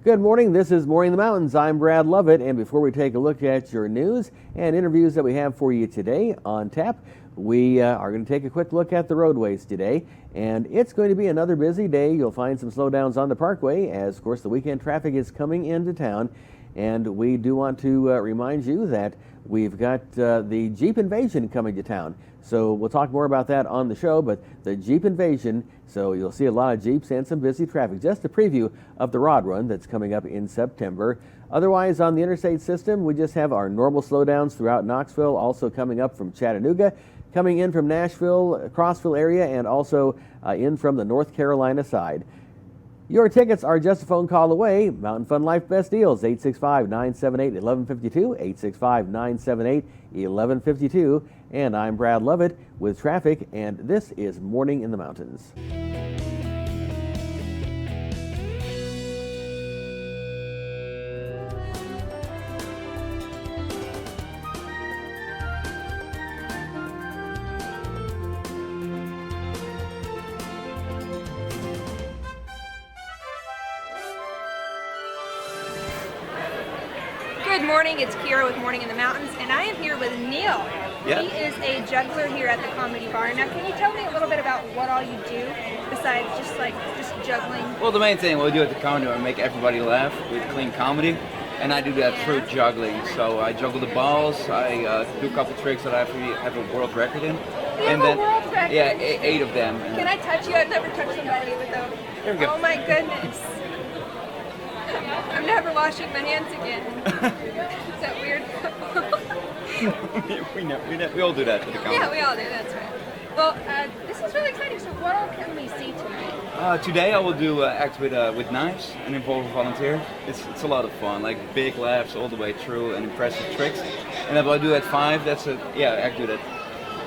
Good morning. This is Morning in the Mountains. I'm Brad Lovett, and before we take a look at your news and interviews that we have for you today on tap, we are going to take a quick look at the roadways today, and it's going to be another busy day. You'll find some slowdowns on the Parkway as, of course, the weekend traffic is coming into town, and we do want to remind you that we've got the Jeep Invasion coming to town. So we'll talk more about that on the show, but the Jeep Invasion, so you'll see a lot of Jeeps and some busy traffic. Just a preview of the Rod Run that's coming up in September. Otherwise, on the interstate system, we just have our normal slowdowns throughout Knoxville, also coming up from Chattanooga, coming in from Nashville, Crossville area, and also in from the North Carolina side. Your tickets are just a phone call away. Mountain Fun Life Best Deals, 865-978-1152, 865-978-1152. And I'm Brad Lovett with traffic, and this is Morning in the Mountains. Good morning, it's Kira with Morning in the Mountains, and I am here with Neil. Yeah. He is a juggler here at the Comedy Bar. Now, can you tell me a little bit about what all you do besides just juggling? Well, the main thing we do at the Comedy Bar is make everybody laugh with clean comedy, and I do that through juggling. So I juggle the balls, I do a couple tricks that I actually have a world record in. You have a world record? Yeah, 8 of them. Can I touch you? I've never touched somebody with those. Here we go. Oh my goodness. I'm never washing my hands again. Is that weird? we all do that at the Comedy Bar. Yeah, we all do, that's right. Well, this is really exciting. So what all can we see tonight? Today I will do act with knives and involve a volunteer. It's a lot of fun, like big laughs all the way through and impressive tricks. And then I'll do at 5. I do that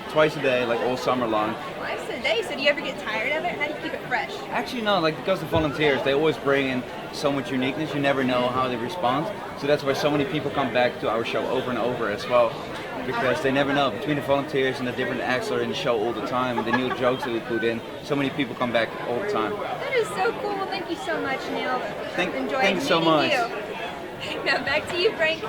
twice a day, like all summer long. Twice a day? So do you ever get tired of it? How do you keep it fresh? Actually, no, because the volunteers, they always bring in so much uniqueness, you never know how they respond. So that's why so many people come back to our show over and over as well, because they never know. Between the volunteers and the different acts that are in the show all the time, and the new jokes that we put in, so many people come back all the time. That is so cool. Well, thank you so much, Neil. Thank Enjoyed you so meeting much. you. Now back to you, Frank.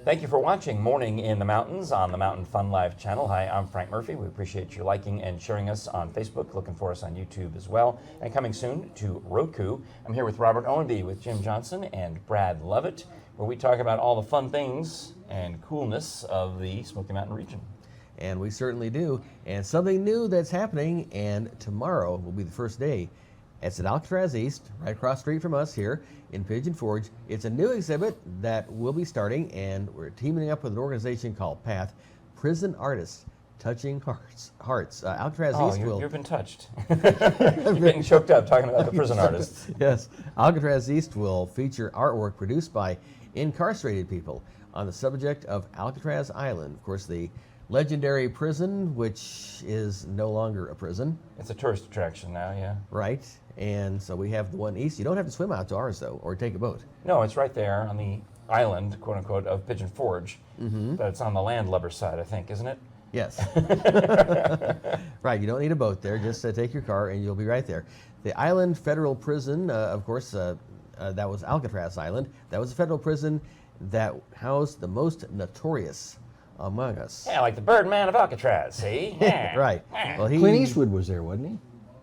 Thank you for watching Morning in the Mountains on the Mountain Fun Live channel. Hi, I'm Frank Murphy. We appreciate you liking and sharing us on Facebook, looking for us on YouTube as well, and coming soon to Roku. I'm here with Robert Owenby, with Jim Johnson and Brad Lovett, where we talk about all the fun things and coolness of the Smoky Mountain region. And we certainly do. And something new that's happening, and tomorrow will be the first day. It's at Alcatraz East, right across the street from us here in Pigeon Forge. It's a new exhibit that will be starting, and we're teaming up with an organization called PATH, Prison Artists Touching Hearts. Alcatraz East will... You've been touched. You're getting choked up talking about the prison artists. Yes. Alcatraz East will feature artwork produced by incarcerated people on the subject of Alcatraz Island. Of course, the legendary prison, which is no longer a prison. It's a tourist attraction now, yeah. Right. And so we have the one east. You don't have to swim out to ours, though, or take a boat. No, it's right there on the island, quote unquote, of Pigeon Forge. Mm-hmm. But it's on the landlubber side, I think, isn't it? Yes. Right. You don't need a boat there. Just take your car and you'll be right there. The Island Federal Prison, of course, that was Alcatraz Island. That was a federal prison that housed the most notorious among us. Yeah, like the Birdman of Alcatraz, see? Yeah. Right. Well, Clint Eastwood was there, wasn't he?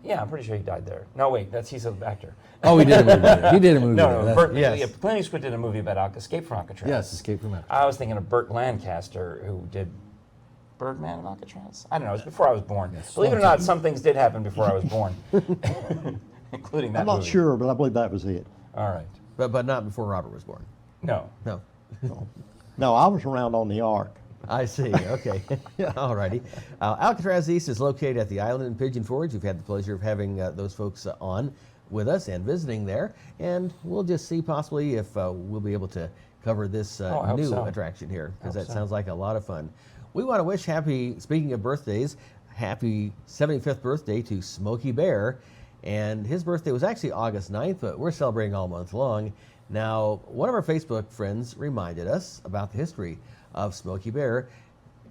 Yeah, I'm pretty sure he died there. No, wait, he's an actor. Oh, he did a movie there. He did a movie No, there. yeah, yes. Clint Eastwood did a movie about Escape from Alcatraz. Yes, Escape from Alcatraz. I was thinking of Burt Lancaster, who did Birdman of Alcatraz. I don't know, it was before I was born. Yes. Believe it or not, some things did happen before I was born, including that I'm not movie. sure, but I believe that was it. All right. But not before Robert was born. No. No. No, I was around on the Ark. I see. Okay. All righty. Alcatraz East is located at the island in Pigeon Forge. We've had the pleasure of having those folks on with us and visiting there. And we'll just see possibly if we'll be able to cover this I hope new so. attraction here, because Hope that so. sounds like a lot of fun. We want to wish speaking of birthdays, happy 75th birthday to Smokey Bear. And his birthday was actually August 9th, but we're celebrating all month long. Now, one of our Facebook friends reminded us about the history of Smokey Bear.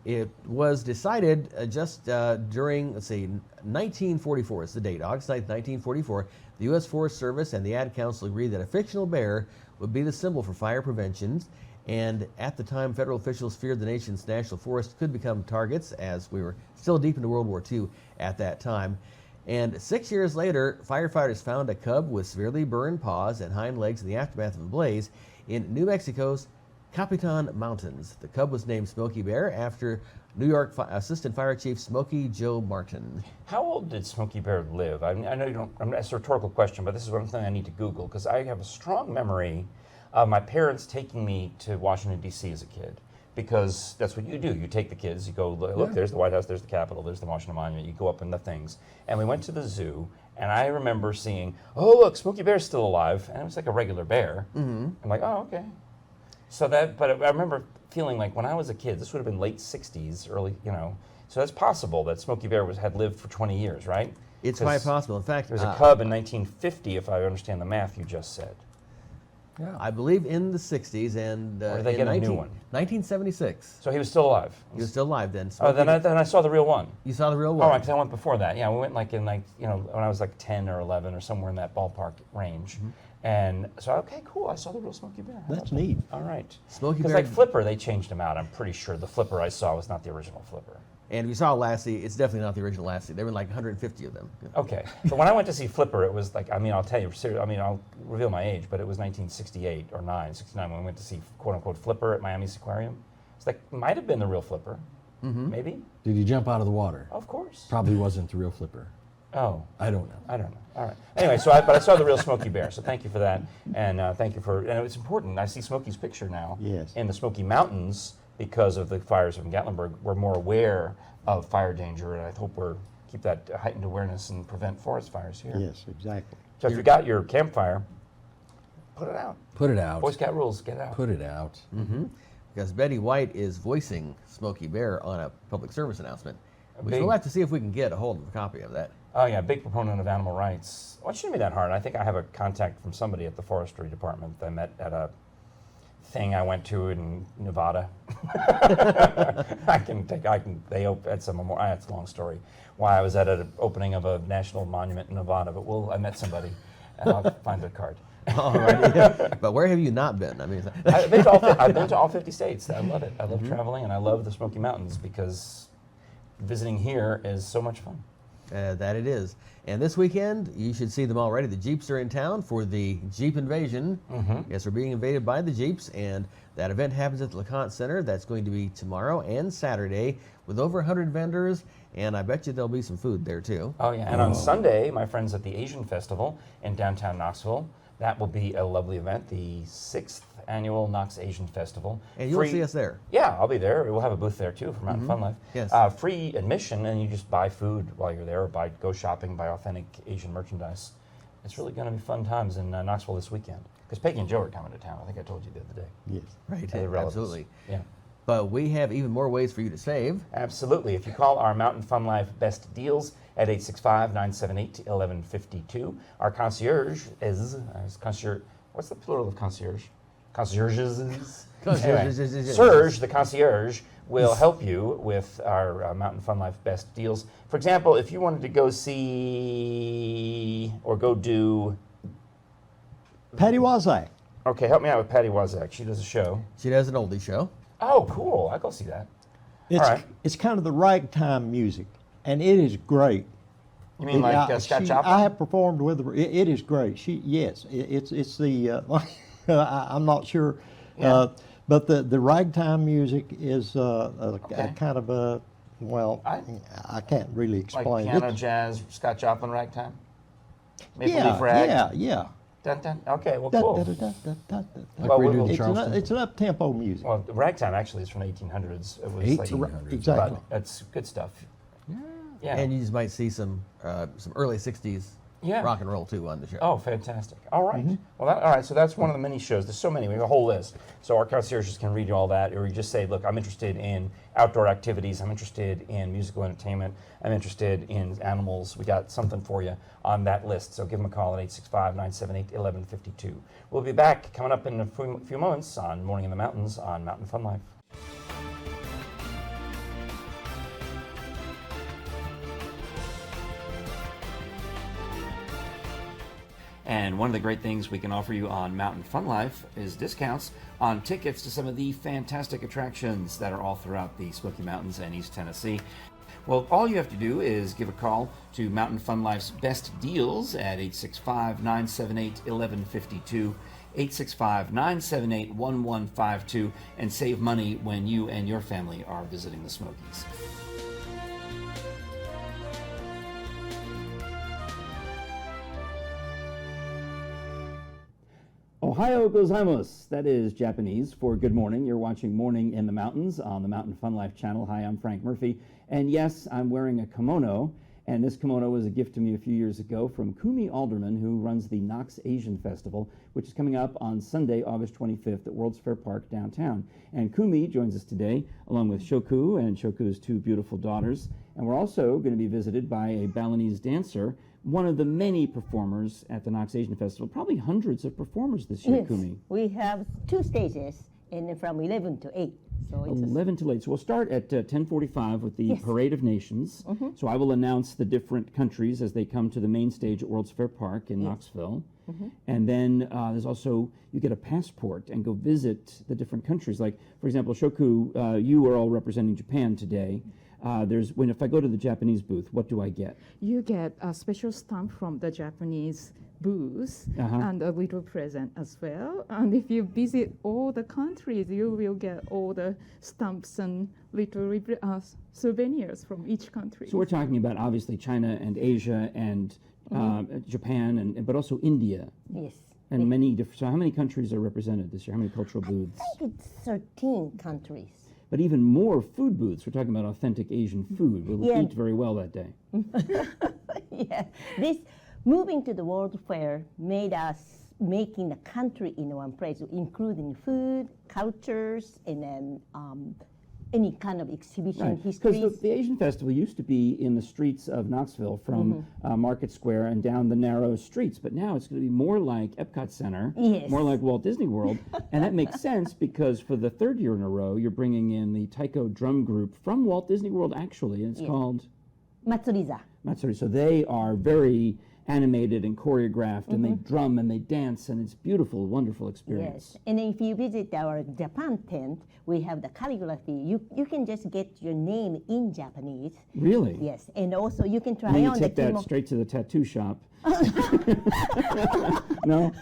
It was decided just during, let's see, 1944 is the date, August 9th, 1944. The U.S. Forest Service and the Ad Council agreed that a fictional bear would be the symbol for fire prevention. And at the time, federal officials feared the nation's national forests could become targets, as we were still deep into World War II at that time. And 6 years later, firefighters found a cub with severely burned paws and hind legs in the aftermath of a blaze in New Mexico's Capitan Mountains. The cub was named Smokey Bear after New York Assistant Fire Chief Smokey Joe Martin. How old did Smokey Bear live? I know you don't. It's a rhetorical question, but this is one thing I need to Google because I have a strong memory of my parents taking me to Washington D.C. as a kid. Because that's what you do. You take the kids, you go, look, there's the White House, there's the Capitol, there's the Washington Monument. You go up in the things. And we went to the zoo, and I remember seeing, oh, look, Smokey Bear's still alive. And it was like a regular bear. Mm-hmm. I'm like, oh, okay. So but I remember feeling like when I was a kid, this would have been late 60s, early, So it's possible that Smokey Bear had lived for 20 years, right? It's quite possible. In fact, there was a cub in 1950, if I understand the math you just said. Yeah. I believe in the 60s, and Or did they in get a new one? 1976. So he was still alive. He was still alive then. Oh, then I saw the real one. You saw the real Oh, one? right, because I went before that. Yeah, we went when I was like 10 or 11 or somewhere in that ballpark range. Mm-hmm. And so, okay, cool. I saw the real Smokey Bear. That's neat. All right. Smokey Because Bear. like Flipper, they changed him out. I'm pretty sure the Flipper I saw was not the original Flipper. And if you saw Lassie, it's definitely not the original Lassie. There were like 150 of them. Okay. But when I went to see Flipper, it was like, I'll tell you, I'll reveal my age, but it was 1968 or 69 when we went to see quote unquote Flipper at Miami's Aquarium. It's like, might have been the real Flipper. Mm-hmm. Maybe? Did he jump out of the water? Of course. Probably wasn't the real Flipper. Oh. I don't know. I don't know. All right. Anyway, but I saw the real Smokey Bear, so thank you for that, and thank you and it's important. I see Smokey's picture now. Yes. In the Smoky Mountains, because of the fires from Gatlinburg, we're more aware of fire danger, and I hope keep that heightened awareness and prevent forest fires here. Yes, exactly. So if you got your campfire, put it out. Put it out. Boy Scout rules, get it out. Put it out. Mm-hmm. Because Betty White is voicing Smokey Bear on a public service announcement. Big- We'll have to see if we can get a hold of a copy of that. Oh yeah, big proponent of animal rights. Well, it shouldn't be that hard. I think I have a contact from somebody at the forestry department that I met at a thing I went to in Nevada. They had some memorial. That's a long story. Why I was at an opening of a national monument in Nevada, but I met somebody, and I'll find the card. All right. But where have you not been? I mean, I've been to all 50 states. I love it. I love traveling, and I love the Smoky Mountains because visiting here is so much fun. That it is. And this weekend, you should see them already. The Jeeps are in town for the Jeep Invasion. Mm-hmm. Yes, we're being invaded by the Jeeps, and that event happens at the LeConte Center. That's going to be tomorrow and Saturday with over 100 vendors, and I bet you there'll be some food there too. Oh yeah, and on Sunday, my friends at the Asian Festival in downtown Knoxville, that will be a lovely event, the 6th annual Knox Asian Festival. And you'll see us there. Yeah, I'll be there. We'll have a booth there too for Mountain Fun Life. Yes. Free admission, and you just buy food while you're there, or go shopping, buy authentic Asian merchandise. It's really going to be fun times in Knoxville this weekend. Because Peggy and Joe are coming to town. I think I told you the other day. Yes. Right, They're relatives. absolutely. Yeah. But we have even more ways for you to save. Absolutely. If you call our Mountain Fun Life Best Deals at 865-978-1152, our concierge is concierge. What's the plural of concierge? Concierges. Anyway, Serge, the concierge, will help you with our Mountain Fun Life Best Deals. For example, if you wanted to go see or go do. Patty Wazak. Okay, help me out with Patty Wazak. She does a show. She does an oldie show. Oh, cool. I'll go see that. It's, All right. it's kind of the ragtime music, and it is great. You mean like Scott Joplin? I have performed with her. It is great. It's the. I'm not sure, Yeah. but the ragtime music is a kind of a I can't really Like explain piano, it. jazz, Scott Joplin ragtime? Maple Yeah, Leaf Rag? yeah. Dun, dun. Okay, well, Da, cool. da, da, da, da, da, da. Like Well, we we'll- do in It's an, Charleston. it's an up-tempo music. Well, ragtime actually is from the 1800s. It was 1800s. Exactly. But that's good stuff. Yeah. And you just might see some early '60s Yeah. rock and roll too on the show. Oh, fantastic. All right. Well, all right, so that's one of the many shows. There's so many. We have a whole list. So our concierges can read you all that, or you just say, look, I'm interested in outdoor activities. I'm interested in musical entertainment. I'm interested in animals. We got something for you on that list. So give them a call at 865-978-1152. We'll be back coming up in a few moments on Morning in the Mountains on Mountain Fun Life. And one of the great things we can offer you on Mountain Fun Life is discounts on tickets to some of the fantastic attractions that are all throughout the Smoky Mountains and East Tennessee. Well, all you have to do is give a call to Mountain Fun Life's best deals at 865-978-1152, 865-978-1152, and save money when you and your family are visiting the Smokies. Ohio gozaimasu. That is Japanese for good morning. You're watching Morning in the Mountains on the Mountain Fun Life channel. Hi, I'm Frank Murphy. And yes, I'm wearing a kimono. And this kimono was a gift to me a few years ago from Kumi Alderman, who runs the Knox Asian Festival, which is coming up on Sunday, August 25th at World's Fair Park downtown. And Kumi joins us today, along with Shoku and Shoku's two beautiful daughters. And we're also going to be visited by a Balinese dancer, one of the many performers at the Knox Asian Festival. Probably hundreds of performers this year, Yes, Kumi. we have 2 stages, and then from 11 to 8. So it's 11 to 8. So we'll start at 10:45 with the Yes. Parade of Nations. So I will announce the different countries as they come to the main stage at World's Fair Park in Knoxville. And then there's also, you get a passport and go visit the different countries. Like, for example, Shoku, you are all representing Japan today. If I go to the Japanese booth, what do I get? You get a special stamp from the Japanese booth and a little present as well. And if you visit all the countries, you will get all the stamps and little souvenirs from each country. So we're talking about obviously China and Asia and Japan, but also India. yes. And many different. So how many countries are represented this year? How many cultural booths? I think it's 13 countries. But even more food booths. We're talking about authentic Asian food. We'll Yeah. eat very well that day. Yeah, this moving to the World Fair made us making the country in one place, including food, cultures, and then any kind of exhibition Because histories. the Asian Festival used to be in the streets of Knoxville from Market Square and down the narrow streets, but now it's going to be more like Epcot Center, Yes. more like Walt Disney World. And that makes sense because for the 3rd year in a row, you're bringing in the Taiko Drum Group from Walt Disney World, actually, and it's Yeah. called Matsuriza. Matsuri. So they are very animated and choreographed, and they drum and they dance, and it's beautiful, wonderful experience. Yes, and if you visit our Japan tent, we have the calligraphy. You can just get your name in Japanese. Really? Yes, and also you can try And then you on the take that kimono. straight to the tattoo shop. No?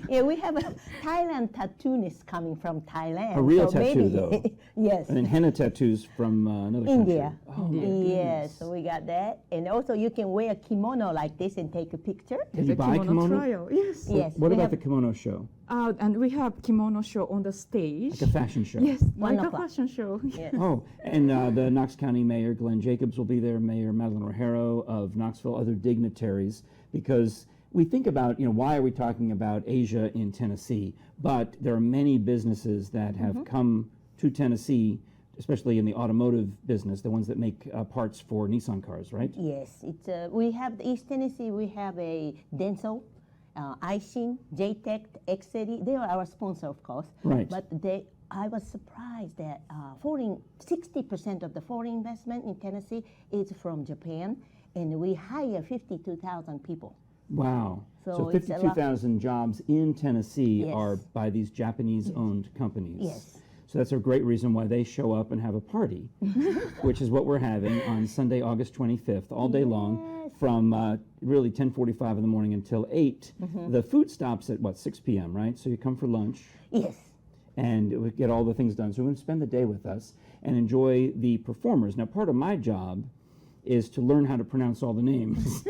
Yeah, we have a Thailand tattooist coming from Thailand. A real so tattoo, maybe, though. Yes. And then henna tattoos from another India. country. Oh, my Yes, so we got that. And also you can wear a kimono like this and take a picture. Can There's you a buy kimono kimono? trial. Yes. Yes. What we about have- the kimono show? And we have kimono show on the stage. Like a fashion show? Yes, like a 1 o'clock. fashion show. Yes. Oh, and the Knox County Mayor, Glenn Jacobs, will be there, Mayor Madeline O'Hara of Knoxville, other dignitaries, because we think about, why are we talking about Asia in Tennessee? But there are many businesses that have come to Tennessee, especially in the automotive business, the ones that make parts for Nissan cars, right? Yes, it's we have the East Tennessee. We have a Denso, Ishin, JTech, Xcity. They are our sponsor, of course. Right. But I was surprised that 60% of the foreign investment in Tennessee is from Japan, and we hire 52,000 people. Wow. So So it's a lot. 52,000 jobs in Tennessee Yes. are by these Japanese-owned companies. Yes. So that's a great reason why they show up and have a party, which is what we're having on Sunday, August 25th, all day long, from really 10:45 in the morning until 8. The food stops at, 6 p.m., right? So you come for lunch Yes. and we get all the things done. So we're going to spend the day with us and enjoy the performers. Now, part of my job is to learn how to pronounce all the names.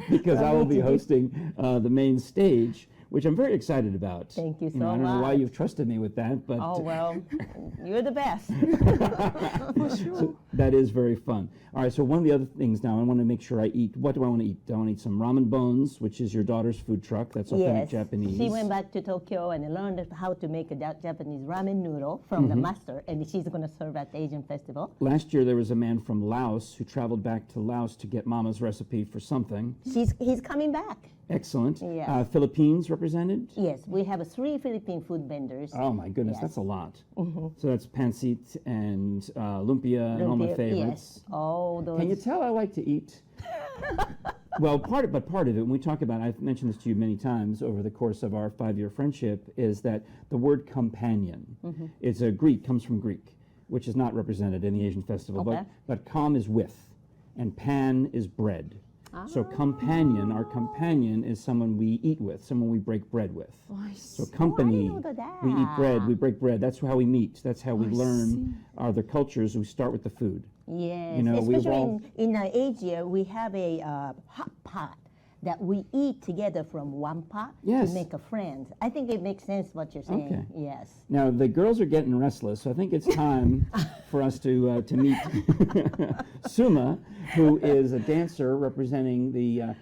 Because I will be hosting the main stage, which I'm very excited about. Thank you so I don't know why much. you've trusted me with that, but Oh, well, you're the best. so that is very fun. All right, so one of the other things now, I want to make sure I eat. What do I want to eat? I want to eat some ramen bones, which is your daughter's food truck. That's authentic Japanese. She went back to Tokyo and learned how to make a Japanese ramen noodle from the master, and she's going to serve at the Asian Festival. Last year, there was a man from Laos who traveled back to Laos to get Mama's recipe for something. He's coming back. Excellent. Yes. Philippines represented? Yes, we have 3 Philippine food vendors. Oh my goodness, Yes. that's a lot. So that's pancit and lumpia and all my Lumpia, favorites. Yes, all those. Can you tell I like to eat? Well, part of it, when we talk about, I've mentioned this to you many times over the course of our 5-year friendship, is that the word companion, it's a Greek, comes from Greek, which is not represented in the Asian festival, Okay. but com is with, and pan is bread. So companion, our companion is someone we eat with, someone we break bread with. Oh, I So see. company, know that. we eat bread, we break bread. That's how we meet. That's how we I learn see. other cultures. We start with the food. Yes, You know, we've especially all- in Asia, we have a hot pot that we eat together from one pot Yes. to make a friend. I think it makes sense what you're saying. Okay. Yes. Now the girls are getting restless, so I think it's time for us to meet Suma, who is a dancer representing the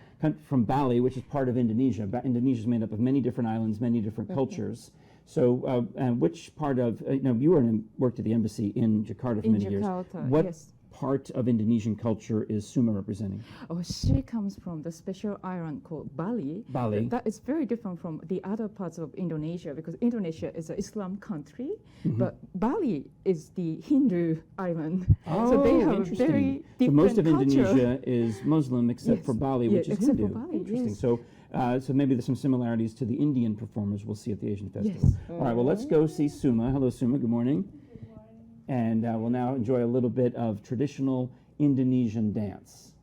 from Bali, which is part of Indonesia. Indonesia is made up of many different islands, many different cultures. So, and which part of you worked at the embassy in Jakarta for In many years. Jakarta, What yes. part of Indonesian culture is Suma representing? Oh, she comes from the special island called Bali. Bali. That is very different from the other parts of Indonesia because Indonesia is an Islam country, but Bali is the Hindu island. So they have interesting. very So different most of culture. Indonesia is Muslim except Yes. for Bali, Yeah, which is except for Hindu. Bali, Interesting. yes. So, so maybe there's some similarities to the Indian performers we'll see at the Asian Festival. Yes. All right. Well, let's go see Suma. Hello, Suma. Good morning. And we'll now enjoy a little bit of traditional Indonesian dance.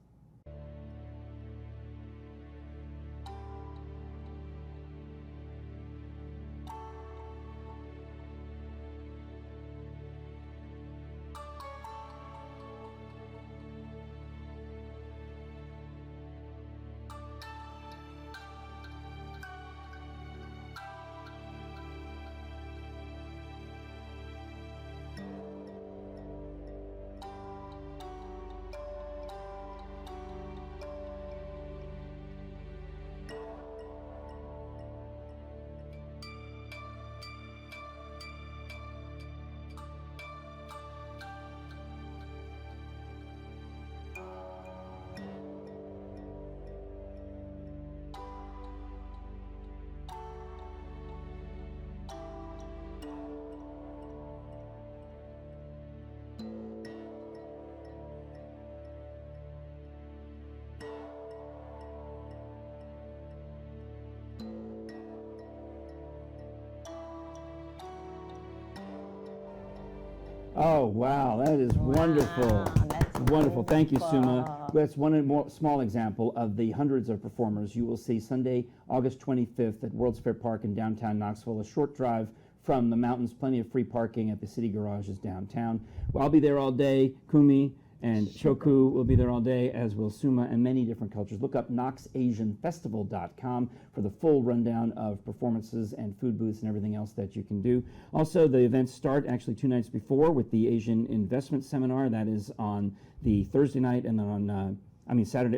Oh, wow, that is wonderful. that's Wonderful. Thank you, Suma. That's one more small example of the hundreds of performers you will see Sunday, August 25th at World's Fair Park in downtown Knoxville, a short drive from the mountains, plenty of free parking at the city garages downtown. Well, I'll be there all day. Kumi and Shoku will be there all day, as will Suma and many different cultures. Look up knoxasianfestival.com for the full rundown of performances and food booths and everything else that you can do. Also, the events start actually 2 nights before with the Asian Investment Seminar. That is on the Thursday night and then on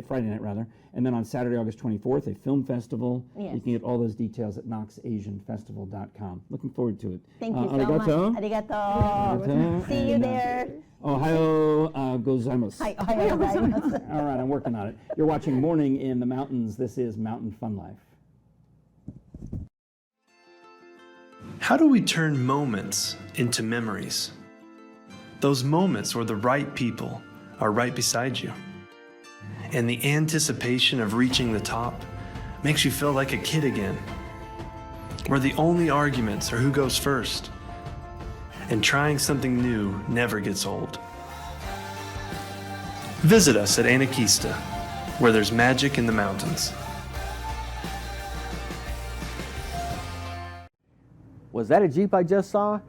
Friday night rather, and then on Saturday, August 24th, a film festival. Yes. You can get all those details at knoxasianfestival.com. Looking forward to it. Thank you so much. Arigato. Arigato. Arigato. See you And, there. Ohayo gozaimasu. Hi, ohayou gozaimasu. All right, I'm working on it. You're watching Morning in the Mountains. This is Mountain Fun Life. How do we turn moments into memories? Those moments where the right people are right beside you. And the anticipation of reaching the top makes you feel like a kid again. Where the only arguments are who goes first. And trying something new never gets old. Visit us at Anakista, where there's magic in the mountains. Was that a Jeep I just saw?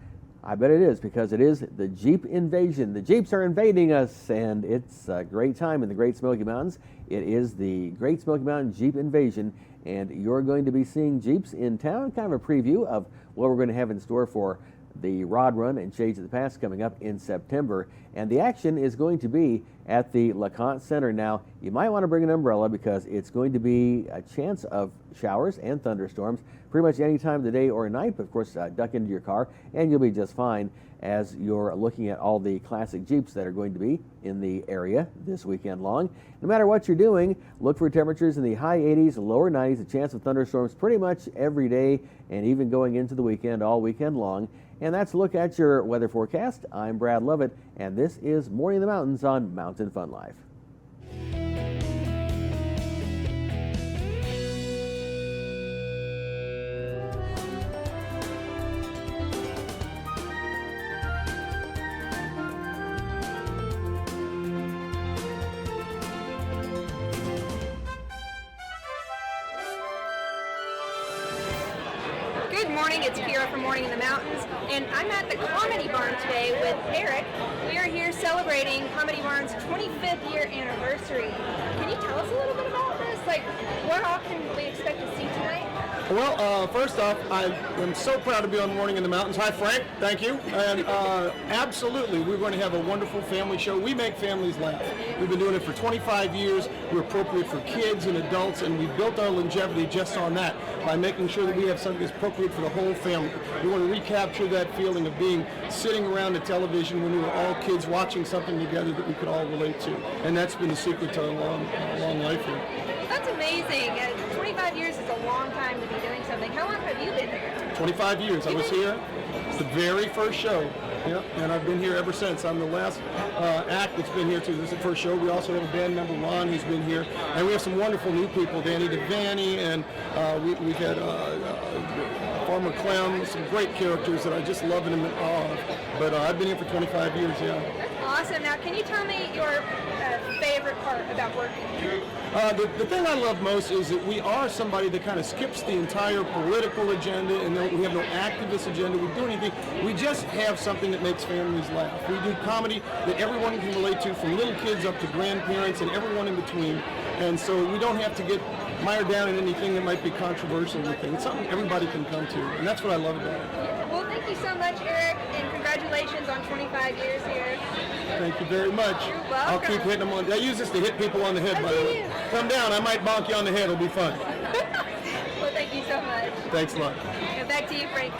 I bet it is, because it is the Jeep invasion. The Jeeps are invading us, and it's a great time in the Great Smoky Mountains. It is the Great Smoky Mountain Jeep invasion, and you're going to be seeing Jeeps in town. Kind of a preview of what we're going to have in store for the Rod Run and Shades of the Past coming up in September. And the action is going to be at the LeConte Center. Now, you might want to bring an umbrella, because it's going to be a chance of showers and thunderstorms pretty much any time of the day or night. But of course, duck into your car and you'll be just fine as you're looking at all the classic Jeeps that are going to be in the area this weekend long. No matter what you're doing, look for temperatures in the high 80s, lower 90s, a chance of thunderstorms pretty much every day, and even going into the weekend, all weekend long. And that's a look at your weather forecast. I'm Brad Lovett, and this is Morning in the Mountains on Mountain Fun Life. Good morning, it's Kira from Morning in the Mountains, and I'm at the Comedy Barn today with Eric. We are here celebrating Comedy Barn's 25th year anniversary. Can you tell us a little bit about this? Like, what all can we expect to see tonight? Well, first off, I am so proud to be on Morning in the Mountains. Hi, Frank. Thank you. And absolutely, we're going to have a wonderful family show. We make families laugh. We've been doing it for 25 years. We're appropriate for kids and adults, and we've built our longevity just on that by making sure that we have something that's appropriate for the whole family. We want to recapture that feeling of being sitting around the television when we were all kids watching something together that we could all relate to. And that's been the secret to our long life here. That's amazing. 25 years is a long time to be doing something. How long have you been here? 25 years. I was here. It's the very first show. Yeah, and I've been here ever since. I'm the last act that's been here too. This is the first show. We also have a band member, Ron, who's been here. And we have some wonderful new people, Danny Devaney, and we've had Farmer Clem, some great characters that I just love and am in awe of. But I've been here for 25 years, yeah. Awesome. Now, can you tell me your favorite part about working here? The thing I love most is that we are somebody that kind of skips the entire political agenda, and we have no activist agenda. We do anything. We just have something that makes families laugh. We do comedy that everyone can relate to, from little kids up to grandparents and everyone in between. And so we don't have to get mired down in anything that might be controversial or anything. It's something everybody can come to, and that's what I love about it. Well, thank you so much, Eric, and congratulations on 25 years here. Thank you very much. You're welcome. I'll keep hitting them on. I use this to hit people on the head, by the way. Come down. I might bonk you on the head. It'll be fun. Well, thank you so much. Thanks a lot. And back to you, Frank.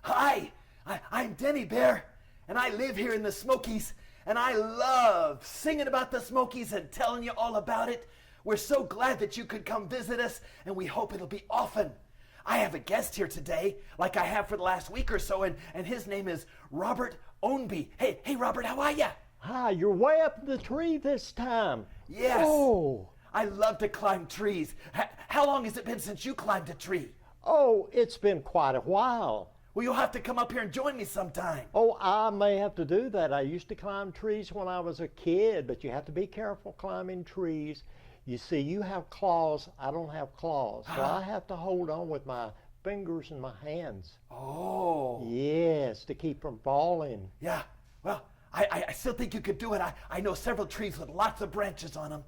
Hi, I'm Denny Bear, and I live here in the Smokies, and I love singing about the Smokies and telling you all about it. We're so glad that you could come visit us, and we hope it'll be often. I have a guest here today, like I have for the last week or so, and his name is Robert Ownby. Hey, Robert, how are ya? Hi, you're way up in the tree this time. Yes. Oh. I love to climb trees. How long has it been since you climbed a tree? Oh, it's been quite a while. Well, you'll have to come up here and join me sometime. Oh, I may have to do that. I used to climb trees when I was a kid, but you have to be careful climbing trees. You see, you have claws. I don't have claws, so I have to hold on with my fingers and my hands. Oh. Yes, to keep from falling. Yeah, well, I still think you could do it. I know several trees with lots of branches on them.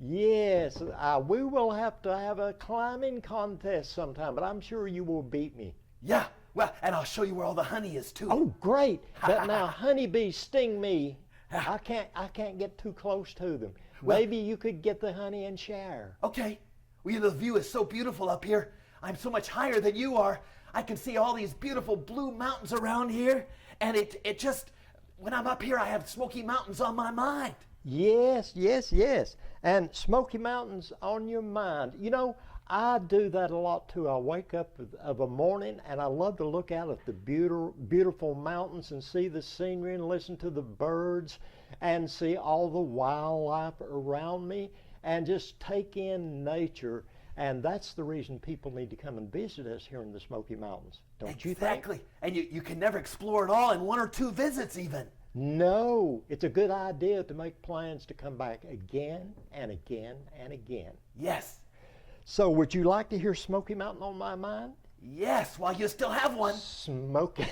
Yes, we will have to have a climbing contest sometime, but I'm sure you will beat me. Yeah, well, and I'll show you where all the honey is too. Oh, great! But now honeybees sting me. I can't get too close to them. Well, maybe you could get the honey and share. Okay. Well, the view is so beautiful up here. I'm so much higher than you are. I can see all these beautiful blue mountains around here, and it just, when I'm up here, I have Smoky Mountains on my mind. Yes, yes, yes. And Smoky Mountains on your mind. You know, I do that a lot too. I wake up of a morning and I love to look out at the beautiful mountains and see the scenery and listen to the birds and see all the wildlife around me and just take in nature. And that's the reason people need to come and visit us here in the Smoky Mountains. Don't you think? Exactly. And you can never explore it all in 1 or 2 visits even. No, it's a good idea to make plans to come back again and again and again. Yes. So would you like to hear Smoky Mountain on my mind? Yes, while you still have one. Smoky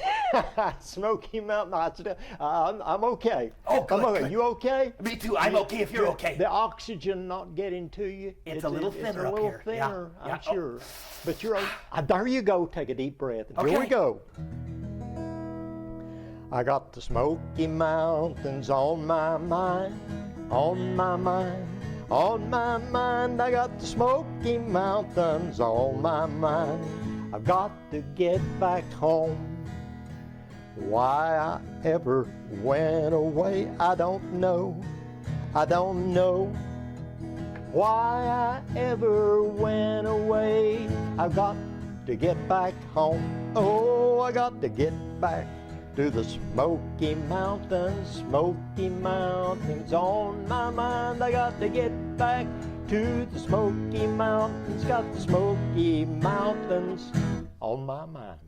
Mountain. I'm okay. Oh, good, I'm okay. good. You okay? Me too. I'm okay if you're okay. The oxygen not getting to you. It's a little thinner It's a up little here. thinner, Yeah, I'm yeah. sure. But you're there you go. Take a deep breath. And Here we Okay. go. I got the Smoky Mountains on my mind, on my mind, on my mind. I got the Smoky Mountains on my mind. I've got to get back home. Why I ever went away, I don't know. I don't know why I ever went away. I've got to get back home. Oh, I got to get back to the Smoky Mountains, Smoky Mountains on my mind. I got to get back to the Smoky Mountains, got the Smoky Mountains on my mind.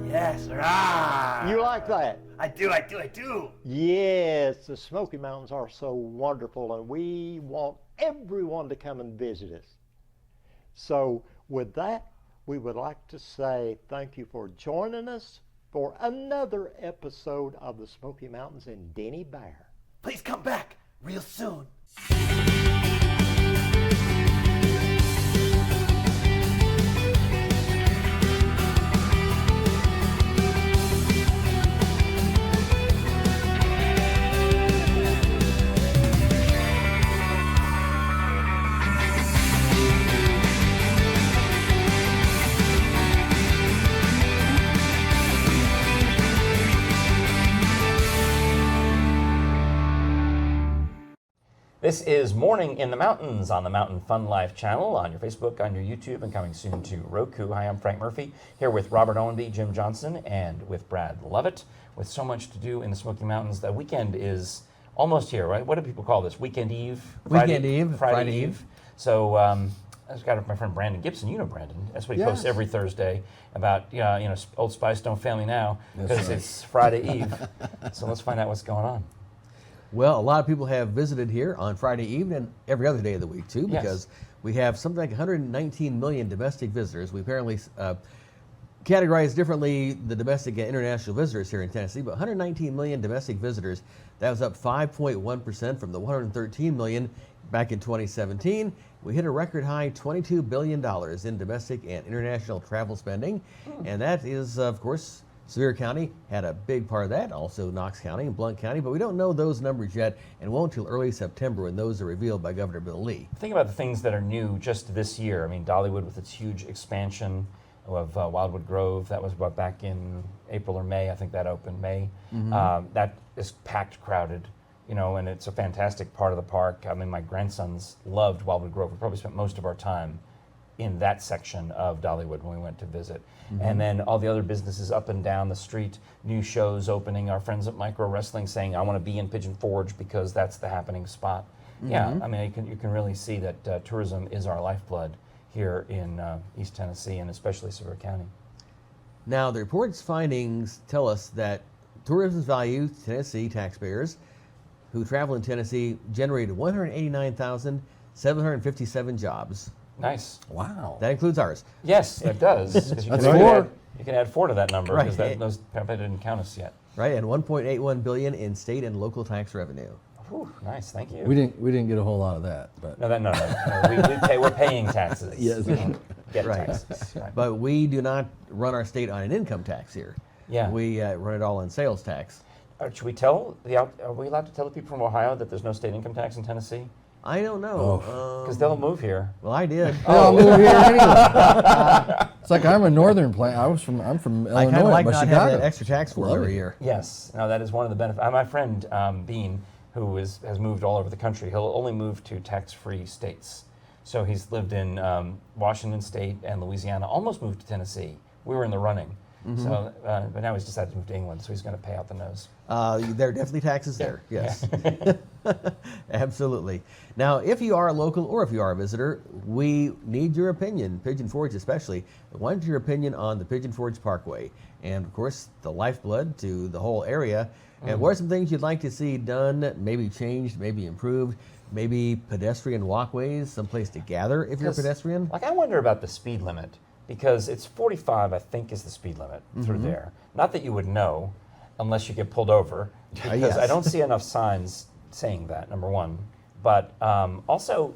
Yes, rah. You like that? I do. Yes, the Smoky Mountains are so wonderful, and we want everyone to come and visit us. So with that, we would like to say thank you for joining us for another episode of the Smoky Mountains and Denny Bear. Please come back real soon. This is Morning in the Mountains on the Mountain Fun Life channel, on your Facebook, on your YouTube, and coming soon to Roku. Hi, I'm Frank Murphy, here with Robert Owenby, Jim Johnson, and with Brad Lovett. With so much to do in the Smoky Mountains, the weekend is almost here, right? What do people call this? Weekend Eve? Friday Eve. So I just got my friend Brandon Gibson. You know Brandon. That's what he posts every Thursday about, Old Spice Don't Fail Me Now, because it's Friday Eve. So let's find out what's going on. Well, a lot of people have visited here on Friday evening and every other day of the week, too, because we have something like 119 million domestic visitors. We apparently categorize differently the domestic and international visitors here in Tennessee, but 119 million domestic visitors. That was up 5.1% from the 113 million back in 2017. We hit a record high $22 billion in domestic and international travel spending, and that is, of course, Sevier County had a big part of that, also Knox County and Blount County, but we don't know those numbers yet and won't until early September when those are revealed by Governor Bill Lee. Think about the things that are new just this year. I mean, Dollywood with its huge expansion of Wildwood Grove, that was back in April or May, I think that opened May. That is packed, crowded, and it's a fantastic part of the park. I mean, my grandsons loved Wildwood Grove. We probably spent most of our time in that section of Dollywood when we went to visit. And then all the other businesses up and down the street, new shows opening, our friends at Micro Wrestling saying, I want to be in Pigeon Forge because that's the happening spot. Yeah, I mean, you can really see that tourism is our lifeblood here in East Tennessee and especially Sevier County. Now, the report's findings tell us that tourism's value to Tennessee taxpayers who travel in Tennessee generated 189,757 jobs. Nice. Wow. That includes ours. Yes, it does. That's four. You can add 4 to that number because Right. those probably didn't count us yet. Right, and 1.81 billion in state and local tax revenue. Whew, nice, thank you. We didn't get a whole lot of that, but No. We're paying taxes. Yes. We don't get Right. taxes. Right. But we do not run our state on an income tax here. Yeah. We run it all on sales tax. Should we are we allowed to tell the people from Ohio that there's no state income tax in Tennessee? I don't know. Because they'll move here. Well, I did. I'll move here anyway. It's like I'm a northern plant. I'm from I Illinois, kind of like but not Chicago. having that extra tax for Love every it. year. Yes, no, that is one of the benefits. My friend Bean who has moved all over the country. He'll only move to tax-free states. So he's lived in Washington State and Louisiana, almost moved to Tennessee. We were in the running. So, but now he's decided to move to England, so he's going to pay out the nose. There are definitely taxes there, yes. Absolutely. Now, if you are a local or if you are a visitor, we need your opinion, Pigeon Forge especially. We want your opinion on the Pigeon Forge Parkway and, of course, the lifeblood to the whole area. And what are some things you'd like to see done, maybe changed, maybe improved, maybe pedestrian walkways, someplace to gather if you're a pedestrian? Like, I wonder about the speed limit, because it's 45, I think, is the speed limit through there. Not that you would know unless you get pulled over, because Yes. I don't see enough signs saying that, number one. But also,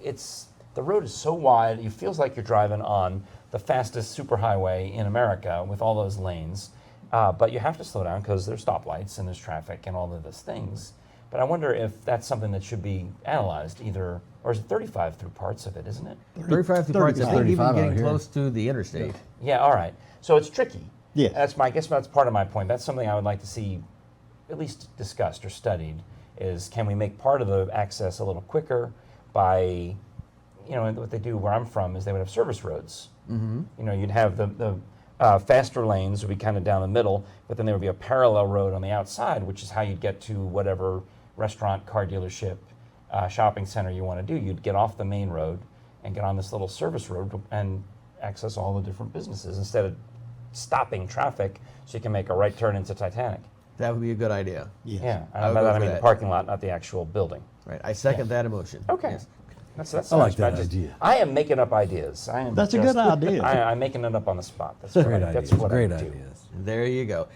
the road is so wide, it feels like you're driving on the fastest superhighway in America with all those lanes. But you have to slow down because there's stoplights and there's traffic and all of those things. But I wonder if that's something that should be analyzed either, or is it 35 through parts of it, isn't it? 35 through parts, I think, even 35 out getting here. close to the interstate. Yeah, all right. So it's tricky. Yes. I guess that's part of my point. That's something I would like to see at least discussed or studied, is can we make part of the access a little quicker by, what they do where I'm from is they would have service roads. You'd have the faster lanes would be kind of down the middle, but then there would be a parallel road on the outside, which is how you'd get to whatever restaurant, car dealership, shopping center you want to do. You'd get off the main road and get on this little service road and access all the different businesses instead of stopping traffic so you can make a right turn into Titanic. That would be a good idea. Yes. Yeah, I would by go that for I mean that. the parking lot, not the actual building. Right. I second that emotion. Okay. Yes. That's I like nice, but that idea. I am making up ideas. I am That's a good idea. I'm making it up on the spot. That's Great right. ideas. That's what Great I do. ideas. There you go.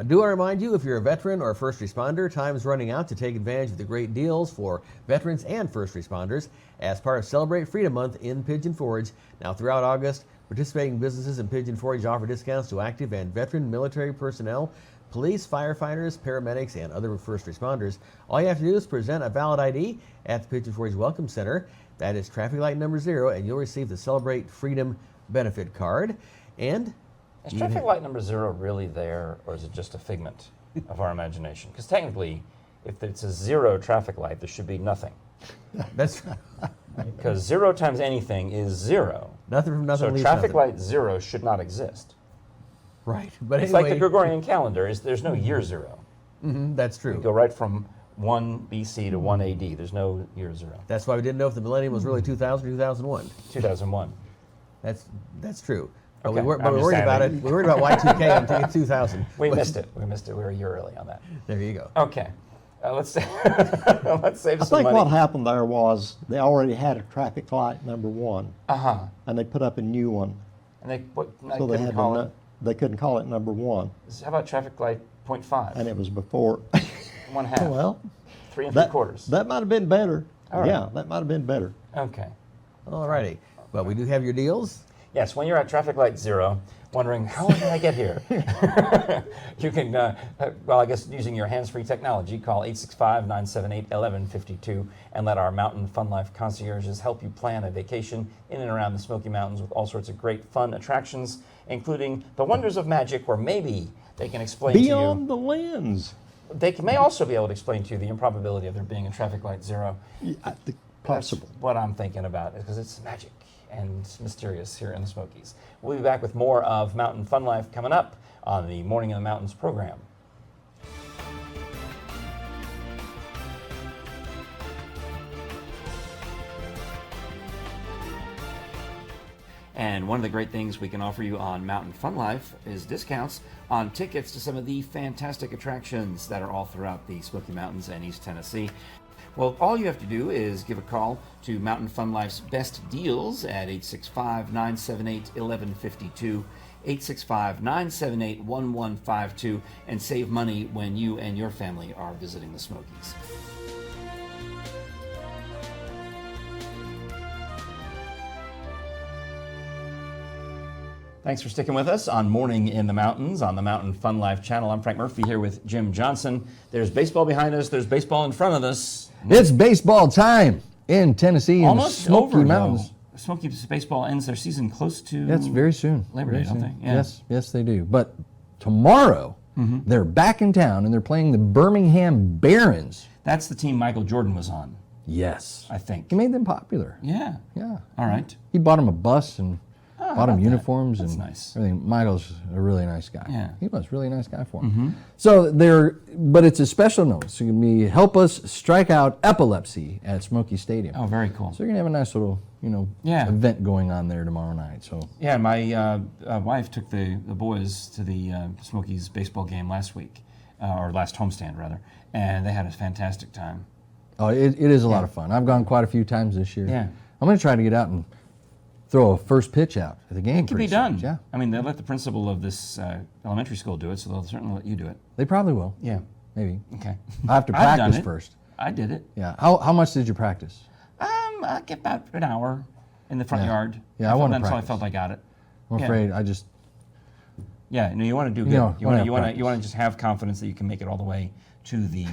Do I remind you, if you're a veteran or a first responder, time's running out to take advantage of the great deals for veterans and first responders as part of Celebrate Freedom Month in Pigeon Forge. Now, throughout August, participating businesses in Pigeon Forge offer discounts to active and veteran military personnel, police, firefighters, paramedics, and other first responders. All you have to do is present a valid ID at the Pigeon Forge Welcome Center. That is traffic light number 0, and you'll receive the Celebrate Freedom benefit card. And Is traffic light number 0 really there, or is it just a figment of our imagination? Because technically, if it's a 0 traffic light, there should be nothing. that's Because 0 times anything is 0. nothing from nothing So leaves traffic nothing. light 0 should not exist. Right. But It's anyway, like the Gregorian calendar. There's no year 0. that's You true. go right from 1 BC to 1 AD. There's no year 0. That's why we didn't know if the millennium was really 2000 or 2001. 2001. That's true. But Okay, we were I'm just worried about it. saying. We were worried about Y2K and 2000. We missed it. We missed it. We were a year early on that. There you go. Okay. Let's save I some think money. what happened there was they already had a traffic light number 1, Uh-huh. and they put up a new one, And they so they couldn't had call to, it. they couldn't call it number 1, How about traffic light 0.5? and it was before. 1/2. Well, 3 that3/4. that might have been better. All right. Yeah, that might have been better. Okay. All righty. But we do have your deals. Yes, when you're at traffic light 0, wondering, how did I get here? You can, I guess using your hands-free technology, call 865-978-1152 and let our Mountain Fun Life concierges help you plan a vacation in and around the Smoky Mountains with all sorts of great fun attractions, including the wonders of magic, where maybe they can explain to you. Beyond the lens. They may also be able to explain to you the improbability of there being a traffic light 0. Possible. That's what I'm thinking about, because it's magic and mysterious here in the Smokies. We'll be back with more of Mountain Fun Life coming up on the Morning in the Mountains program. And one of the great things we can offer you on Mountain Fun Life is discounts on tickets to some of the fantastic attractions that are all throughout the Smoky Mountains and East Tennessee. Well, all you have to do is give a call to Mountain Fun Life's Best Deals at 865-978-1152, 865-978-1152, and save money when you and your family are visiting the Smokies. Thanks for sticking with us on Morning in the Mountains on the Mountain Fun Life channel. I'm Frank Murphy here with Jim Johnson. There's baseball behind us. There's baseball in front of us. It's baseball time in Tennessee and the Almost Smoky over, Mountains. though. Smoky baseball ends their season close to That's very soon. Labor Very Day, don't soon. they? Yeah. Yes, yes, they do. But tomorrow, they're back in town and they're playing the Birmingham Barons. That's the team Michael Jordan was on, Yes. I think. He made them popular. Yeah. Yeah. All right. He bought him a bus and how bought him about that? uniforms That's and nice. everything. Michael's a really nice guy. Yeah. He was a really nice guy for him. So but it's a special note. So it can be help us strike out epilepsy at Smoky Stadium. Oh, very cool. So you're gonna have a nice little, Yeah. event going on there tomorrow night. So Yeah, my wife took the boys to the Smokies baseball game last week, or last homestand rather, and they had a fantastic time. oh, it is a lot of fun. I've gone quite a few times this year. Yeah. I'm gonna try to get out and throw a first pitch out at the game. It can be pretty soon. done. Yeah. I mean, they let the principal of this elementary school do it, so they'll certainly let you do it. They probably will. Yeah. Maybe. Okay. I have to I've done practice it. first. I did it. Yeah. How much did you practice? I get about an hour in the front Yeah. yard. Yeah, I wanna Until I practice. felt I got it. I'm Yeah. afraid I just. Yeah, no, you want to do good. No, you I want have to practice. you want to just have confidence that you can make it all the way to the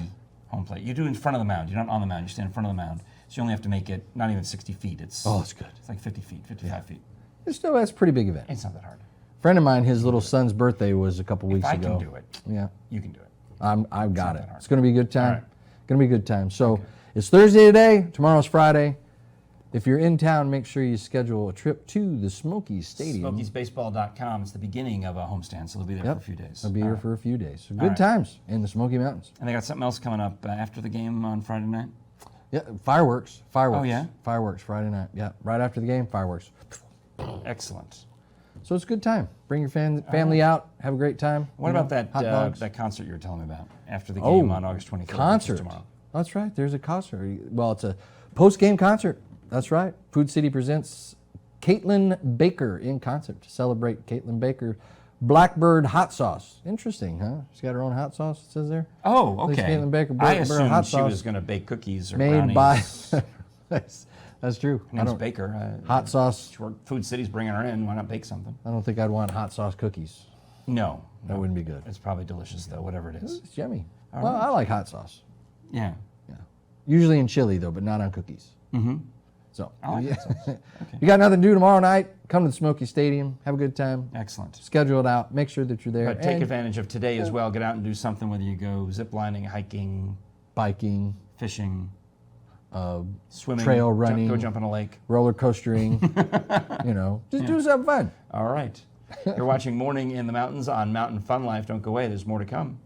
home plate. You do in front of the mound. You're not on the mound. You stand in front of the mound. So you only have to make it not even 60 feet. It's Oh, that's good. It's like 50 feet, 55 feet. That's a pretty big event. It's not that hard. Friend of mine, his little son's birthday was a couple weeks If I ago. can do it, Yeah. you can do it. I've got not it. that hard. It's going to be a good time. All right. Going to be a good time. So it's Thursday today. Tomorrow's Friday. If you're in town, make sure you schedule a trip to the Smokies Stadium. SmokiesBaseball.com is the beginning of a homestand, so they'll be there for a few days. They'll be All here right. for a few days. So good right. times in the Smoky Mountains. And they got something else coming up after the game on Friday night. Yeah, fireworks. Oh, yeah? Fireworks Friday night. Yeah, right after the game, fireworks. Excellent. So it's a good time. Bring your family out. Have a great time. What You about know, that hot dogs. that concert you were telling me about after the Oh, game on August 24th? which is concert. tomorrow? That's right. There's a concert. Well, it's a post-game concert. That's right. Food City presents Caitlin Baker in concert to celebrate Caitlin Baker Blackbird hot sauce. Interesting, huh? She's got her own hot sauce, it says there. Oh, At least okay. Caitlin Baker I Blackbird assumed hot she sauce was going to bake cookies or made by. brownies. That's true. Her name's Baker. Hot sauce. Food City's bringing her in. Why not bake something? I don't think I'd want hot sauce cookies. No. That wouldn't be good. It's probably delicious, though, whatever it is. It's yummy. All Well, right. I like hot sauce. Yeah. Yeah. Usually in chili though, but not on cookies. Mm-hmm. So I like hot sauce. you got nothing to do tomorrow night? Come to the Smoky Stadium. Have a good time. Excellent. Schedule it out. Make sure that you're there. But take And advantage of today as well. Get out and do something, whether you go zip lining, hiking, biking, fishing, swimming, trail running, go jump in a lake, roller coastering. Just do something fun. All right. You're watching Morning in the Mountains on Mountain Fun Life. Don't go away. There's more to come.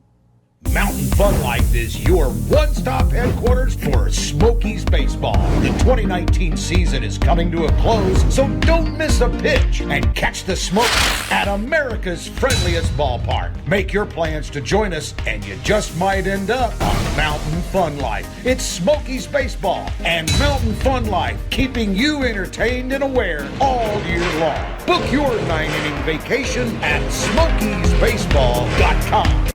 Mountain Fun Life is your one-stop headquarters for Smokies baseball. The 2019 season is coming to a close, so don't miss a pitch and catch the Smokies at America's friendliest ballpark. Make your plans to join us, and you just might end up on Mountain Fun Life. It's Smokies baseball and Mountain Fun Life, keeping you entertained and aware all year long. Book your 9-inning vacation at SmokiesBaseball.com.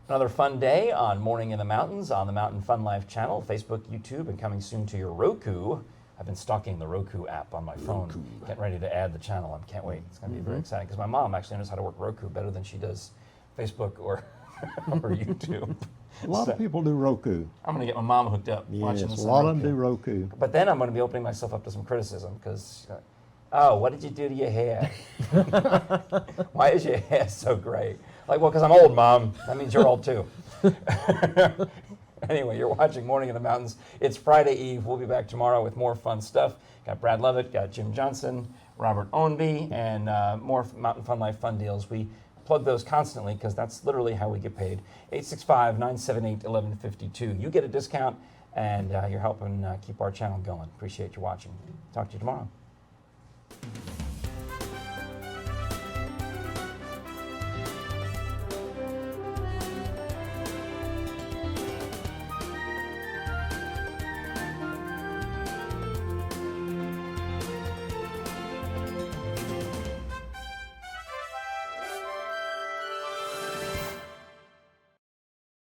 Another fun day on Morning in the Mountains on the Mountain Fun Life channel, Facebook, YouTube, and coming soon to your Roku. I've been stalking the Roku app on my phone, getting ready to add the channel. I can't wait. It's going to be very exciting because my mom actually knows how to work Roku better than she does Facebook or YouTube. A lot of people do Roku. I'm going to get my mom hooked up watching Yes, this a on lot of them do Roku. Roku. But then I'm going to be opening myself up to some criticism because, oh, what did you do to your hair? Why is your hair so gray? Like, well, because I'm old, Mom. That means you're old too. Anyway, you're watching Morning in the Mountains. It's Friday Eve. We'll be back tomorrow with more fun stuff. Got Brad Lovett, got Jim Johnson, Robert Owenby, and more Mountain Fun Life fun deals. We plug those constantly because that's literally how we get paid. 865-978-1152. You get a discount, and you're helping keep our channel going. Appreciate you watching. Talk to you tomorrow.